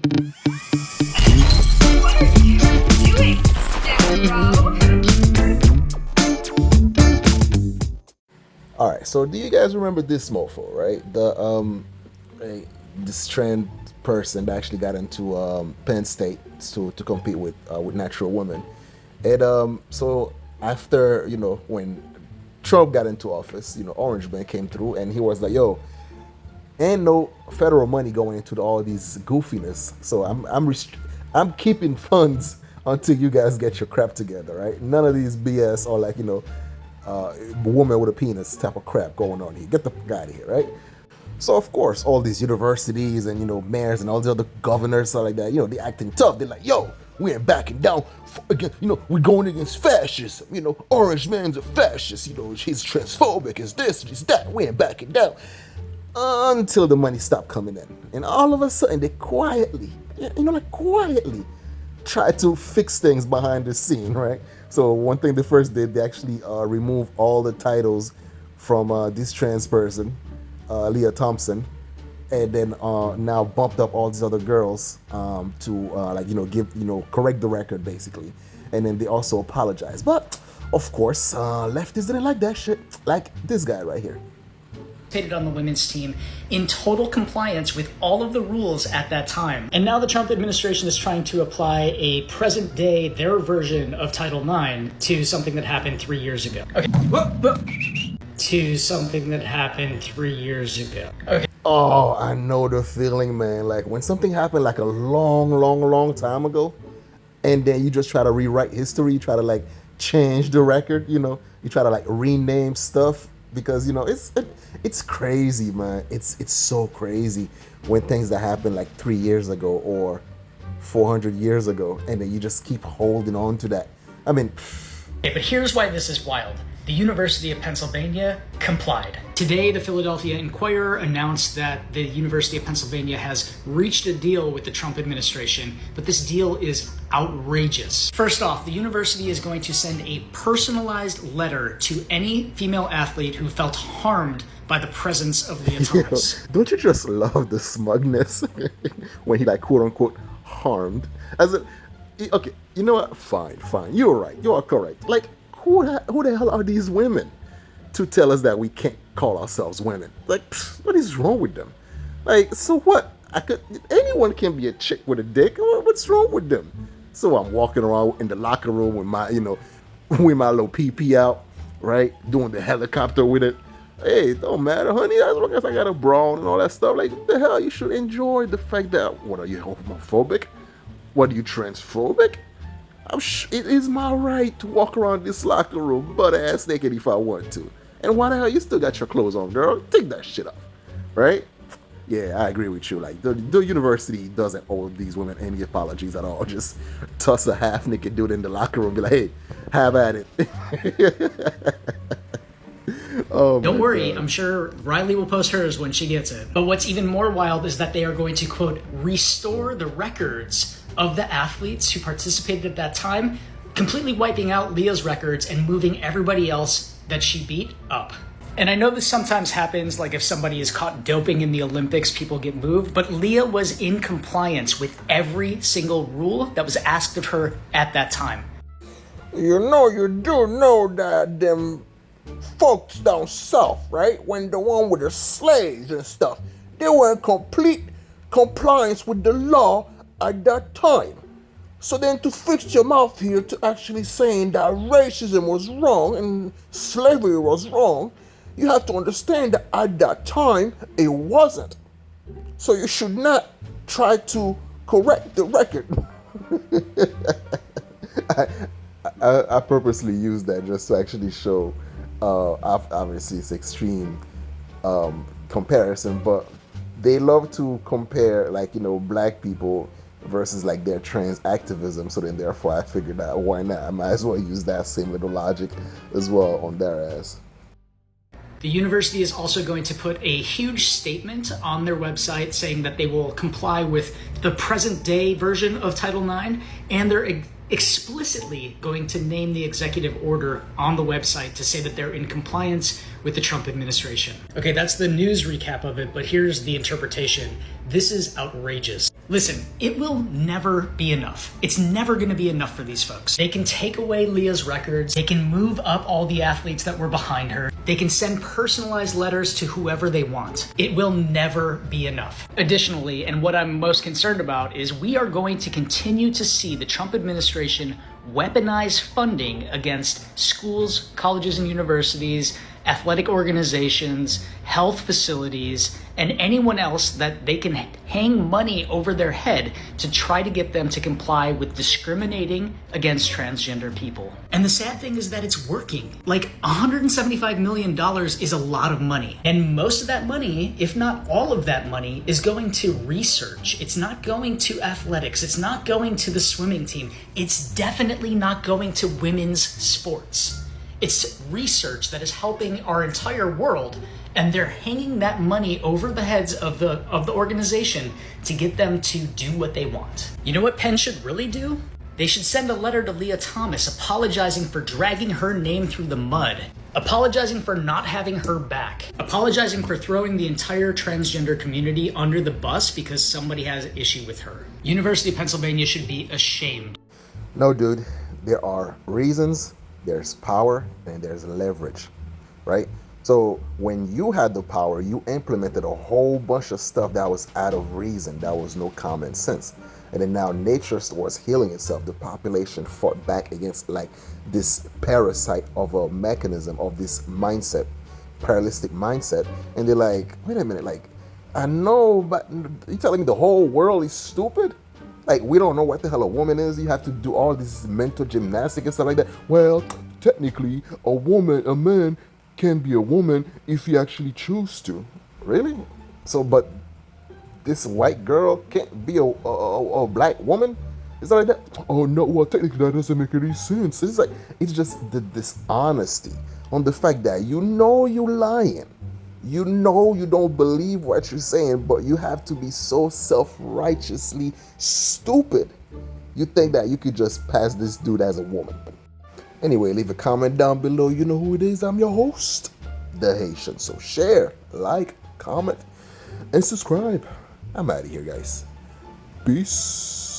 What are you doing, sick bro? All right, so do you guys remember this mofo, right? This trans person that actually got into Penn State to compete with natural women, and so after when Trump got into office, Orange Man came through and he was like, "Yo, ain't no federal money going into all these goofiness, so I'm keeping funds until you guys get your crap together, right? None of these BS or woman with a penis type of crap going on here. Get the fuck out of here, right?" So of course, all these universities and mayors and all the other governors are like that. They acting tough. They're like, "Yo, we ain't backing down. Again, we're going against fascists. Orange Man's a fascist. He's transphobic. Is this? Is that? We ain't backing down." Until the money stopped coming in, and all of a sudden they quietly, quietly try to fix things behind the scene, right? So one thing they first did, they actually removed all the titles from this trans person, Leah Thompson, and then now bumped up all these other girls to correct the record basically, and then they also apologized. But of course, leftists didn't like that shit, like this guy right here. On the women's team in total compliance with all of the rules at that time. And now the Trump administration is trying to apply a present day, their version of Title IX to something that happened 3 years ago. Okay. To something that happened 3 years ago. Okay. Oh, I know the feeling, man. Like when something happened like a long time ago, and then you just try to rewrite history, you try to change the record, you try to rename stuff. Because it's crazy, man. It's so crazy when things that happened 3 years ago or 400 years ago, and then you just keep holding on to that. I mean, okay, but here's why this is wild. The University of Pennsylvania complied. Today, the Philadelphia Inquirer announced that the University of Pennsylvania has reached a deal with the Trump administration, but this deal is outrageous. First off, the university is going to send a personalized letter to any female athlete who felt harmed by the presence of Leah Thomas. Don't you just love the smugness when he quote unquote harmed? Okay, you know what? Fine. You're right. You are correct. Who the hell are these women to tell us that we can't call ourselves women? What is wrong with them? So what? Anyone can be a chick with a dick. What's wrong with them? So I'm walking around in the locker room with my, with my little pee out, right? Doing the helicopter with it. Hey, it don't matter, honey. As long as I got a bra on and all that stuff. What the hell? You should enjoy the fact that, what are you, homophobic? What are you, transphobic? It is my right to walk around this locker room butt ass naked if I want to. And why the hell you still got your clothes on, girl? Take that shit off, right? Yeah, I agree with you. The university doesn't owe these women any apologies at all. Just toss a half naked dude in the locker room and be like, "Hey, have at it." Oh, don't worry, God. I'm sure Riley will post hers when she gets it. But what's even more wild is that they are going to, quote, restore the records of the athletes who participated at that time, completely wiping out Leah's records and moving everybody else that she beat up. And I know this sometimes happens, if somebody is caught doping in the Olympics, people get moved, but Leah was in compliance with every single rule that was asked of her at that time. You do know that them folks down south, right? When the one with the slaves and stuff, they were in complete compliance with the law at that time. So then to fix your mouth here to actually saying that racism was wrong and slavery was wrong, you have to understand that at that time it wasn't. So you should not try to correct the record. I purposely used that just to actually show obviously it's extreme comparison, but they love to compare black people versus their trans activism. So then therefore I figured that why not? I might as well use that same little logic as well on their ass. The university is also going to put a huge statement on their website saying that they will comply with the present day version of Title IX, and they're explicitly going to name the executive order on the website to say that they're in compliance with the Trump administration. Okay, that's the news recap of it, but here's the interpretation. This is outrageous. Listen, it will never be enough. It's never going to be enough for these folks. They can take away Leah's records. They can move up all the athletes that were behind her. They can send personalized letters to whoever they want. It will never be enough. Additionally, and what I'm most concerned about, is we are going to continue to see the Trump administration weaponize funding against schools, colleges, and universities, athletic organizations, health facilities, and anyone else that they can hang money over their head to try to get them to comply with discriminating against transgender people. And the sad thing is that it's working. Like, $175 million is a lot of money. And most of that money, if not all of that money, is going to research. It's not going to athletics. It's not going to the swimming team. It's definitely not going to women's sports. It's research that is helping our entire world, and they're hanging that money over the heads of the organization to get them to do what they want. You know what Penn should really do? They should send a letter to Leah Thomas apologizing for dragging her name through the mud, apologizing for not having her back, apologizing for throwing the entire transgender community under the bus because somebody has an issue with her. University of Pennsylvania should be ashamed. No, dude, there are reasons, there's power, and there's leverage, right? So when you had the power, you implemented a whole bunch of stuff that was out of reason, that was no common sense. And then now nature was healing itself. The population fought back against like this parasite of a mechanism, of this mindset, paralystic mindset. And they're like, wait a minute, like, I know, but you telling me the whole world is stupid? Like, we don't know what the hell a woman is. You have to do all this mental gymnastics and stuff like that. Well, technically, a man can be a woman if he actually choose to. Really? So, but this white girl can't be a black woman? Is that like that? Oh no, well, technically that doesn't make any sense. It's like, it's just the dishonesty on the fact that you know you're lying. You know you don't believe what you're saying, but you have to be so self-righteously stupid. You think that you could just pass this dude as a woman. Anyway, leave a comment down below. You know who it is. I'm your host, The Haitian. So share, like, comment, and subscribe. I'm out of here, guys. Peace.